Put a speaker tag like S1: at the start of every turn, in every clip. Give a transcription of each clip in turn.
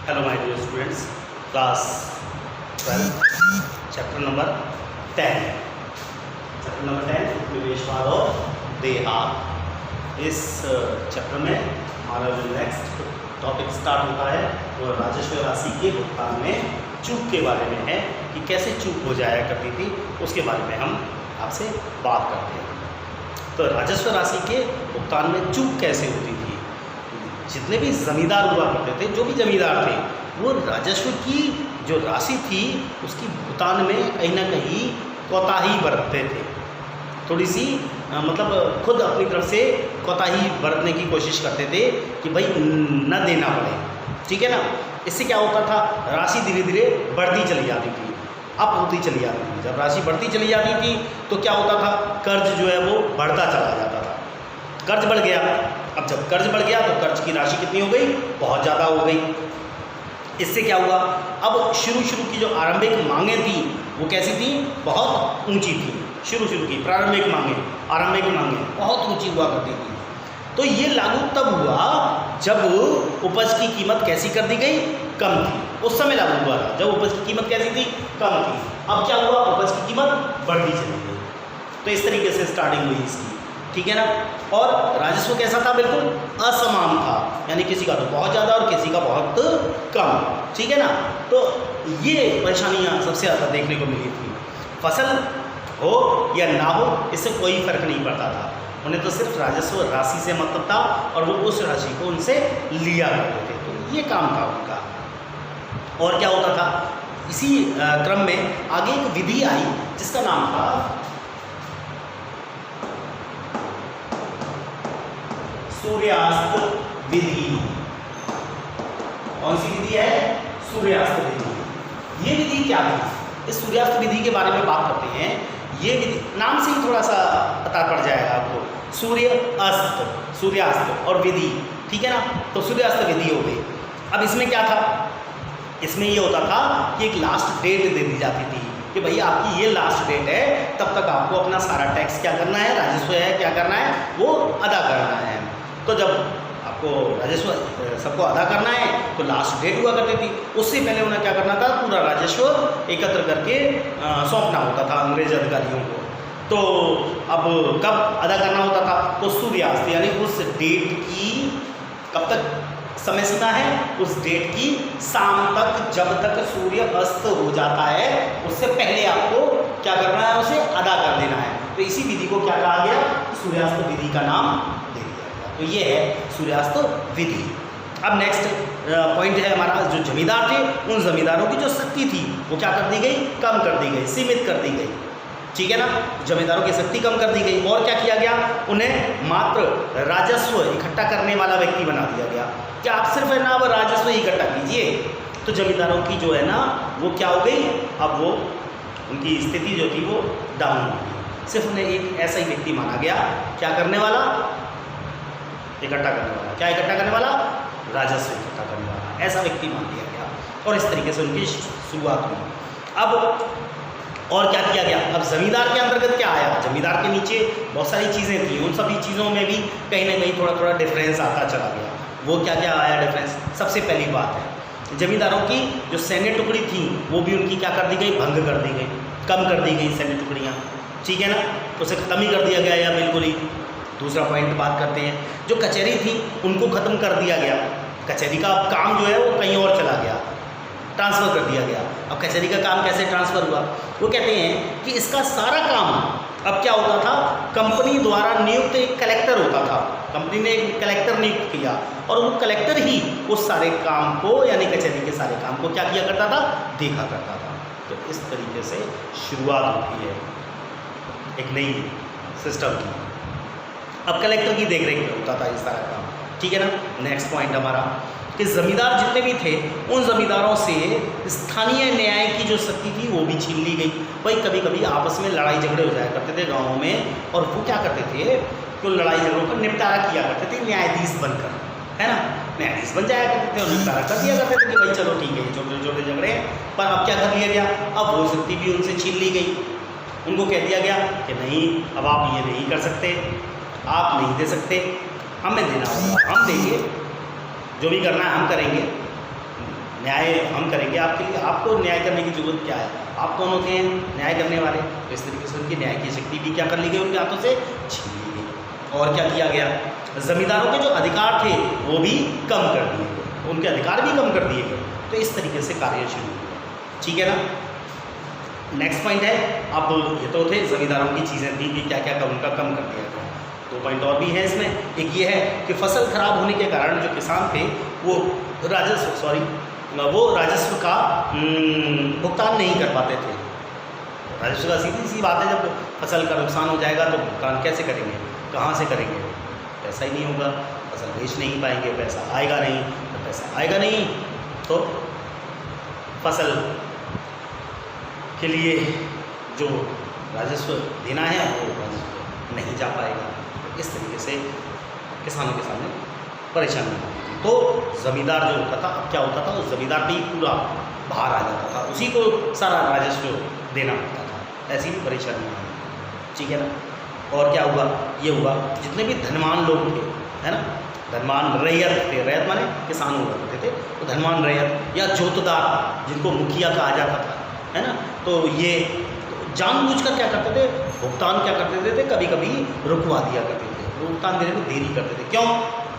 S1: Hello my dear students, class 12, chapter number 10. Chapter number 10 उपनिवेशवाद और देहात। इस चैप्टर में हमारा जो नेक्स्ट टॉपिक स्टार्ट होता है वो राजस्व राशि के भुगतान में चूक के बारे में है कि कैसे चूक हो जाया करती थी, उसके बारे में हम आपसे बात करते हैं। तो राजस्व राशि के भुगतान में चूक कैसे होती थी? जितने भी ज़मींदार हुआ करते थे, जो भी ज़मींदार थे, वो राजस्व की जो राशि थी उसकी भुगतान में कहीं ना कहीं कोताही बरतते थे। थोड़ी सी मतलब खुद अपनी तरफ से कोताही बरतने की कोशिश करते थे कि भाई न देना पड़े, ठीक है ना। इससे क्या होता था, राशि धीरे धीरे बढ़ती चली जाती थी, अप होती चली जाती थी। जब राशि बढ़ती चली जाती थी तो क्या होता था, कर्ज जो है वो बढ़ता चला जाता था। कर्ज बढ़ गया, अब जब कर्ज बढ़ गया तो कर्ज की राशि कितनी हो गई, बहुत ज़्यादा हो गई। इससे क्या हुआ, अब शुरू की जो आरंभिक मांगें थी वो कैसी थी, बहुत ऊंची थी। शुरू की प्रारंभिक आरंभिक मांगें बहुत ऊंची हुआ करती थी। तो ये लागू तब हुआ जब उपज की कीमत कैसी कर दी गई, कम थी। उस समय लागू हुआ था जब उपज की कीमत कैसी थी, कम थी। अब क्या हुआ, उपज की कीमत बढ़ती चली गई। तो इस तरीके से स्टार्टिंग हुई इसकी, ठीक है ना। और राजस्व कैसा था, बिल्कुल असमान था, यानी किसी का तो बहुत ज़्यादा और किसी का बहुत कम, ठीक है ना। तो ये परेशानियाँ सबसे ज़्यादा देखने को मिली थी। फसल हो या ना हो इससे कोई फर्क नहीं पड़ता था, उन्हें तो सिर्फ राजस्व राशि से मतलब था और वो उस राशि को उनसे लिया करते थे। तो ये काम था उनका। और क्या होता था, इसी क्रम में आगे एक विधि आई जिसका नाम था सूर्यास्त विधि। कौन सी विधि है, सूर्यास्त विधि। ये विधि क्या थी, इस सूर्यास्त विधि के बारे में बात करते हैं। ये विधि नाम से ही थोड़ा सा पता पड़ जाएगा आपको, सूर्यास्त और विधि, ठीक है ना। तो सूर्यास्त विधि हो गई। अब इसमें क्या था, इसमें ये होता था कि एक लास्ट डेट दे दी जाती थी कि भाई आपकी ये लास्ट डेट है, तब तक आपको अपना सारा टैक्स क्या करना है, राजस्व है क्या करना है, वो अदा करना है। तो जब आपको राजस्व सबको अदा करना है तो लास्ट डेट हुआ करती थी। उससे पहले उन्हें क्या करना था, पूरा राजस्व एकत्र करके सौंपना होता था अंग्रेज अधिकारियों को। तो अब कब अदा करना होता था, तो सूर्यास्त यानी उस डेट की कब तक समय सीमा है, उस डेट की शाम तक, जब तक सूर्य अस्त हो जाता है उससे पहले आपको क्या करना है, उसे अदा कर देना है। तो इसी विधि को क्या कहा गया, सूर्यास्त विधि का नाम दे दिया गया। तो ये है सूर्यास्त विधि। अब नेक्स्ट पॉइंट है हमारा, जो जमींदार थे उन जमींदारों की जो शक्ति थी वो क्या कर दी गई, कम कर दी गई, सीमित कर दी गई, ठीक है ना। जमींदारों की शक्ति कम कर दी गई। और क्या किया गया, उन्हें मात्र राजस्व इकट्ठा करने वाला व्यक्ति बना दिया गया कि आप सिर्फ है ना अब राजस्व इकट्ठा कीजिए। तो जमींदारों की जो है ना वो क्या हो गई, अब वो उनकी स्थिति जो थी वो डाउन हो गई। सिर्फ उन्हें एक ऐसा ही व्यक्ति माना गया, क्या करने वाला, इकट्ठा करने वाला। क्या इकट्ठा करने वाला, राजस्व इकट्ठा करने वाला, ऐसा व्यक्ति मान लिया गया। और इस तरीके से उनकी शुरुआत हुई। अब और क्या किया गया, अब जमींदार के अंतर्गत क्या आया, जमींदार के नीचे बहुत सारी चीज़ें थी, उन सभी चीज़ों में भी कहीं ना कहीं थोड़ा थोड़ा डिफरेंस आता चला गया। वो क्या क्या आया डिफरेंस, सबसे पहली बात है जमींदारों की जो सैन्य टुकड़ी थी वो भी उनकी क्या कर दी गई, भंग कर दी गई, कम कर दी गई सैन्य टुकड़ियाँ, ठीक है ना। उसे ख़त्म ही कर दिया गया या बिल्कुल ही। दूसरा पॉइंट बात करते हैं, जो कचहरी थी उनको ख़त्म कर दिया गया। कचहरी का काम जो है वो कहीं और चला गया, ट्रांसफ़र कर दिया गया। अब कचहरी का काम कैसे ट्रांसफ़र हुआ, वो कहते हैं कि इसका सारा काम अब क्या होता था, कंपनी द्वारा नियुक्त एक कलेक्टर होता था। कंपनी ने एक कलेक्टर नियुक्त किया और वो कलेक्टर ही उस सारे काम को, यानी कचहरी के सारे काम को क्या किया करता था, देखा करता था। तो इस तरीके से शुरुआत होती है एक नई सिस्टम की। अब कलेक्टर की देखरेख में होता था ये सारा काम, ठीक है ना। नेक्स्ट पॉइंट हमारा कि ज़मींदार जितने भी थे उन ज़मींदारों से स्थानीय न्याय की जो शक्ति थी वो भी छीन ली गई। भाई कभी कभी आपस में लड़ाई झगड़े हो जाया करते थे गाँवों में, और वो क्या करते थे, तो लड़ाई झगड़ों का निपटारा किया करते थे न्यायाधीश बनकर, है ना। न्यायाधीश बन जाया करते थे और निपटारा कर दिया करते थे कि भाई चलो ठीक है, छोटे छोटे झगड़े हैं। पर अब क्या कर लिया गया, अब वो शक्ति भी उनसे छीन ली गई। उनको कह दिया गया कि नहीं, अब आप ये नहीं कर सकते, आप नहीं दे सकते, हमें देना होगा, हम देंगे, जो भी करना है हम करेंगे। न्याय हम करेंगे आपके लिए, आपको न्याय करने की जरूरत क्या है, आप कौन होते हैं न्याय करने वाले। तो इस तरीके से उनकी न्याय की शक्ति भी क्या कर ली गई, उनके हाथों से छीन ली गई। और क्या किया गया, जमींदारों के जो अधिकार थे वो भी कम कर दिए गए, उनके अधिकार भी कम कर दिए गए। तो इस तरीके से कार्य शुरू हुआ, ठीक है ना। नेक्स्ट पॉइंट है, अब ये तो थे जमींदारों की चीज़ें थी कि क्या क्या उनका कम कर दिया गया। 2 पॉइंट और भी हैं इसमें। एक ये है कि फसल खराब होने के कारण जो किसान थे वो राजस्व का भुगतान नहीं कर पाते थे। राजस्व का सीधी सी बात है, जब फसल का नुकसान हो जाएगा तो भुगतान कैसे करेंगे, कहाँ से करेंगे, पैसा ही नहीं होगा, फसल बेच नहीं पाएंगे, पैसा आएगा नहीं, तो पैसा आएगा नहीं तो फसल के लिए जो राजस्व देना है वो राजस्व नहीं जा पाएगा। तो इस तरीके से किसानों के सामने परेशानी होती थी। तो ज़मींदार जो होता था, अब क्या होता था, उस ज़मींदार पे ही पूरा भार आ जाता था, उसी को सारा राजस्व देना पड़ता था। ऐसी भी परेशानियाँ आई, ठीक है ना। और क्या हुआ, ये हुआ जितने भी धनवान लोग थे, है ना, धनवान रैयत थे, रैयत माने किसान हुआ करते थे, तो धनवान रैयत या जोतदार जिनको मुखिया कहा जाता था, है ना, तो ये जानबूझकर क्या करते थे, भुगतान क्या करते थे, कभी कभी रुकवा दिया करते थे, भुगतान देने में देरी करते थे। क्यों,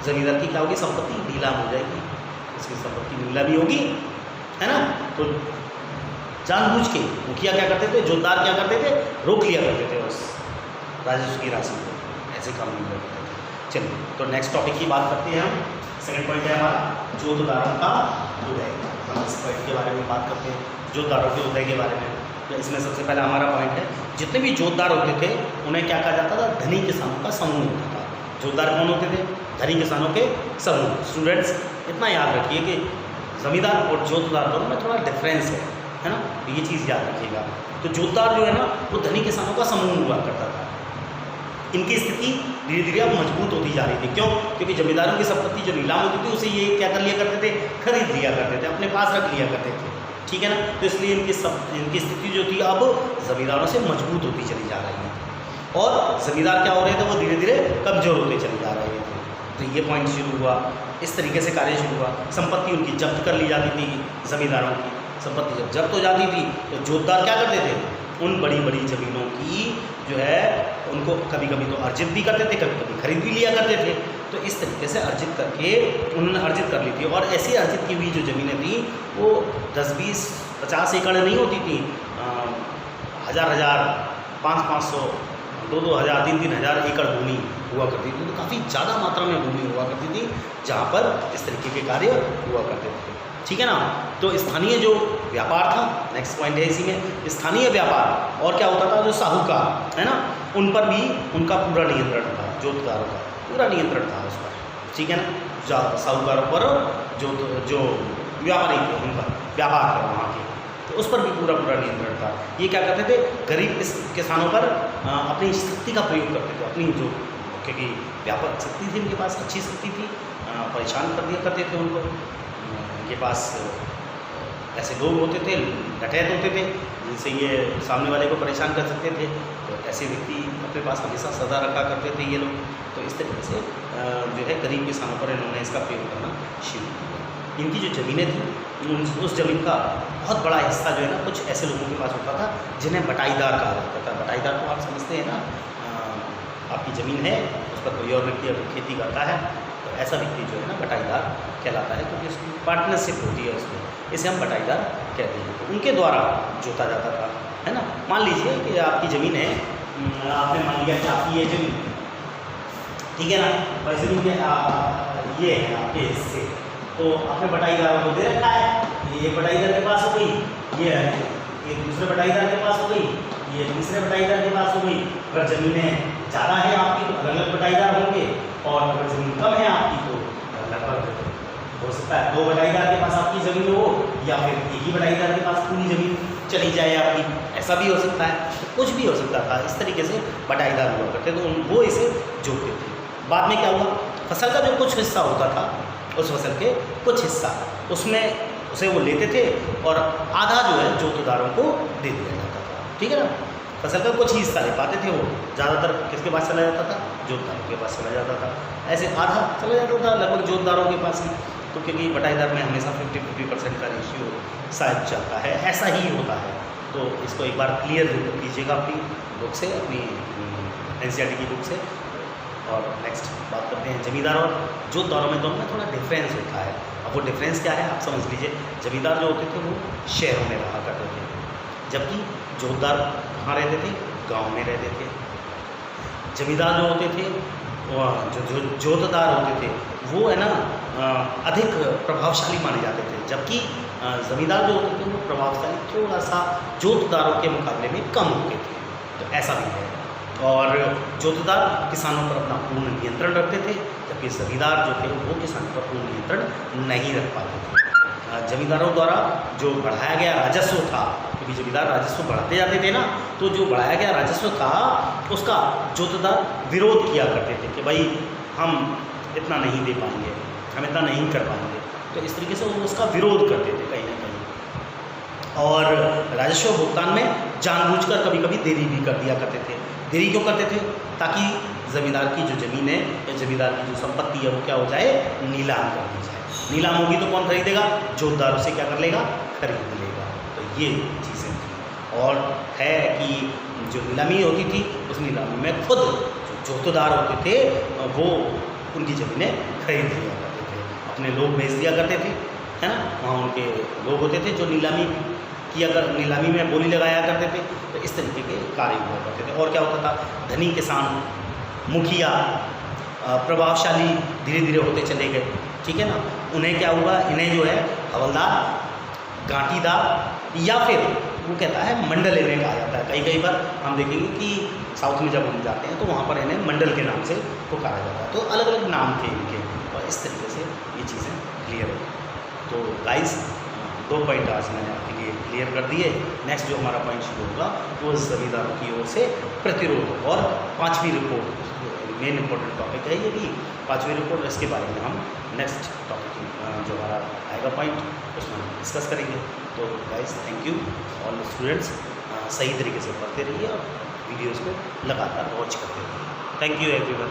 S1: जमींदार की क्या होगी, संपत्ति नीलाम हो जाएगी, इसकी संपत्ति नीलामी होगी, है ना। तो जानबूझ के मुखिया क्या करते थे, जोतदार क्या करते थे, रोक लिया करते थे उस राजस्व की राशि को, ऐसे काम नहीं करते थे। चलिए, तो नेक्स्ट टॉपिक की बात करते हैं हम। सेकंड पॉइंट है हमारा जोतदारों का उदय। हम इस पॉइंट के बारे में बात करते हैं, जोतदारों के उदय के बारे में। तो इसमें सबसे पहला हमारा पॉइंट है, जितने भी जोतदार होते थे उन्हें क्या कहा जाता था, धनी किसानों का समूह होता था। जोतदार कौन होते थे, धनी किसानों के समूह। स्टूडेंट्स इतना याद रखिए कि जमींदार और जोतदार दोनों में थोड़ा डिफरेंस है ना, तो ये चीज़ याद रखिएगा। तो जोतदार जो है ना, वो धनी किसानों का समूह हुआ करता था। इनकी स्थिति धीरे धीरे अब मजबूत होती जा रही थी। क्यों, क्योंकि जमींदारों की संपत्ति जो नीलाम होती थी उसे ये क्या कर लिया करते थे, खरीद लिया करते थे, अपने पास रख लिया करते थे, ठीक है ना। तो इसलिए इनकी स्थिति जो थी अब जमींदारों से मजबूत होती चली जा रही है, और जमींदार क्या हो रहे थे, वो धीरे धीरे कमज़ोर होते चले जा रहे थे। तो ये पॉइंट शुरू हुआ, इस तरीके से कार्य शुरू हुआ। संपत्ति उनकी जब्त कर ली जाती थी, जमींदारों की संपत्ति जब जब्त हो जाती थी तो जोतदार क्या करते थे, उन बड़ी बड़ी ज़मीनों की जो है उनको कभी कभी तो अर्जित भी करते थे, कभी कभी खरीद भी लिया करते थे। तो इस तरीके से अर्जित करके उन्होंने अर्जित कर ली थी। और ऐसी अर्जित की हुई जो ज़मीनें थी वो 10, 20, 50 एकड़ नहीं होती थी, 1000, 500, 2,000, 3,000 एकड़ भूमि हुआ करती थी। तो काफ़ी ज़्यादा मात्रा में भूमि हुआ करती थी जहाँ पर इस तरीके के कार्य हुआ करते थे, ठीक है ना। तो स्थानीय जो व्यापार था, नेक्स्ट पॉइंट है इसी में, स्थानीय व्यापार। और क्या होता था, जो साहूकार है ना, उन पर भी उनका पूरा नियंत्रण था, जोतदारों का पूरा नियंत्रण था उस पर, ठीक है ना। साहूकारों पर जो व्यापारी थे उन पर व्यापार कर वहाँ के, तो उस पर भी पूरा नियंत्रण था। ये क्या करते थे, गरीब इस किसानों पर अपनी शक्ति का प्रयोग करते थे, अपनी जो, क्योंकि व्यापक शक्ति थी उनके पास, अच्छी शक्ति थी, परेशान कर दिया करते थे उनको। उनके पास ऐसे लोग होते थे, डकैत होते थे, जिनसे ये सामने वाले को परेशान कर सकते थे। तो ऐसे व्यक्ति अपने पास हमेशा सदा रखा करते थे ये लोग। तो इस तरीके से जो है गरीब किसानों पर इन्होंने इसका प्रयोग करना शुरू किया। इनकी जो ज़मीनें थी उस ज़मीन का बहुत बड़ा हिस्सा जो है ना, कुछ ऐसे लोगों के पास होता था जिन्हें बटाईदार कहा जाता था। बटाईदार को आप समझते हैं ना, आपकी ज़मीन है, उस पर कोई और व्यक्ति अगर खेती करता है तो ऐसा व्यक्ति जो है ना बटाईदार कहलाता है, क्योंकि उसकी पार्टनरशिप होती है उसमें, इसे हम बटाईदार कहते हैं। तो उनके द्वारा जोता जाता था, है ना। मान लीजिए कि आपकी ज़मीन है, आपने मान लिया कि आपकी ये ज़मीन, ठीक है ना, वैसे भी ये है आपके हिस्से, तो आपने बटाईदारों को दे रखा है। ये बटाईदार के पास हो गई, ये एक दूसरे बटाईदार के पास हो गई, ये तीसरे बटाईदार के पास हो गई। अगर ज़मीनें ज़्यादा है आपकी तो अलग अलग बटाईदार होंगे, और अगर ज़मीन कम है आपकी तो लगभग हो सकता है 2 बटाईदार के पास आपकी ज़मीन हो, या फिर एक ही बटाईदार के पास पूरी ज़मीन चली जाए आपकी, ऐसा भी हो सकता है। तो कुछ भी हो सकता था, इस तरीके से बटाईदार हुआ करते, तो वो इसे जोतते थे। बाद में क्या हुआ, फसल का जो कुछ हिस्सा होता था, उस फसल के कुछ हिस्सा उसमें उसे वो लेते थे, और आधा जो है जोतदारों को दे दिया जाता था, ठीक है ना। फसल का कुछ ही हिस्सा ले पाते थे वो, ज़्यादातर किसके पास चला जाता था, जोतदारों के पास चला जाता था। ऐसे आधा चला जाता था लगभग जोतदारों के पास ही। तो क्योंकि बटाईदार में हमेशा 50-50% का रेशियो शायद चलता है, ऐसा ही होता है। तो इसको एक बार क्लियर कीजिएगा अपनी बुक से, अपनी NCERT की बुक से। और नेक्स्ट बात करते हैं जमींदार और जोतदारों में, दोनों में थोड़ा डिफरेंस होता है। अब वो डिफरेंस क्या है आप समझ लीजिए। जमींदार जो होते थे वो शहरों में रहा करते थे, जबकि जोतदार कहाँ रहते थे? गांव में रहते थे। जमींदार जो होते थे, जो जोतदार होते थे वो है ना अधिक प्रभावशाली माने जाते थे, जबकि ज़मींदार जो होते थे वो प्रभावशाली थोड़ा सा जोतदारों के मुकाबले में कम होते थे। तो ऐसा भी है। और जोतदार किसानों पर अपना पूर्ण नियंत्रण रखते थे, जबकि ज़मींदार जो थे वो किसानों पर पूर्ण नियंत्रण नहीं रख पाते थे। जमींदारों द्वारा जो बढ़ाया गया राजस्व था, क्योंकि जमींदार राजस्व बढ़ाते जाते थे ना, तो जो बढ़ाया गया राजस्व था उसका जोतदार विरोध किया करते थे कि भाई हम इतना नहीं दे पाएंगे, हम इतना नहीं कर पाएंगे। तो इस तरीके से वो उसका विरोध करते थे कहीं ना कहीं। और राजस्व भुगतान में जानबूझकर कभी कभी देरी भी कर दिया करते थे। देरी क्यों करते थे? ताकि ज़मींदार की जो ज़मीन है या ज़मींदार की जो संपत्ति है वो क्या हो जाए? नीलाम कर दी जाए। नीलाम होगी तो कौन खरीदेगा? जोतदार उसे क्या कर लेगा? खरीद लेगा। तो ये चीज़ें थी। और है कि जो नीलामी होती थी उस नीलामी में खुद जो जोतदार होते थे वो उनकी ज़मीनें खरीद लिया करते थे, अपने लोग भेज दिया करते थे, है ना। वहाँ उनके लोग होते थे जो नीलामी की अगर नीलामी में बोली लगाया करते थे। तो इस तरीके के कार्य हुआ करते थे। और क्या होता था? धनी किसान, मुखिया, प्रभावशाली धीरे धीरे होते चले गए, ठीक है ना। उन्हें क्या हुआ? इन्हें जो है हवलदार, गांठीदार या फिर वो कहता है मंडल इन्हें कहा जाता है। कई बार हम देखेंगे कि साउथ में जब हम जाते हैं तो वहाँ पर इन्हें मंडल के नाम से पुकारा जाता है। तो अलग अलग नाम थे इनके, और इस तरीके से ये चीज़ें क्लियर हो। तो गाइस 2 पॉइंट आज मैंने आपके लिए क्लियर कर दिए। नेक्स्ट जो हमारा पॉइंट शुरू होगा वो ज़मींदारों की ओर से प्रतिरोध और 5वीं रिपोर्ट, मेन इंपॉर्टेंट टॉपिक है ये भी 5वीं रिपोर्ट। इसके बारे में हम नेक्स्ट टॉपिक जो हमारा आएगा पॉइंट उसमें हम डिस्कस करेंगे। तो guys thank you all students, सही तरीके से पढ़ते रहिए और वीडियोज़ को लगातार वॉच करते रहिए। Thank you everyone.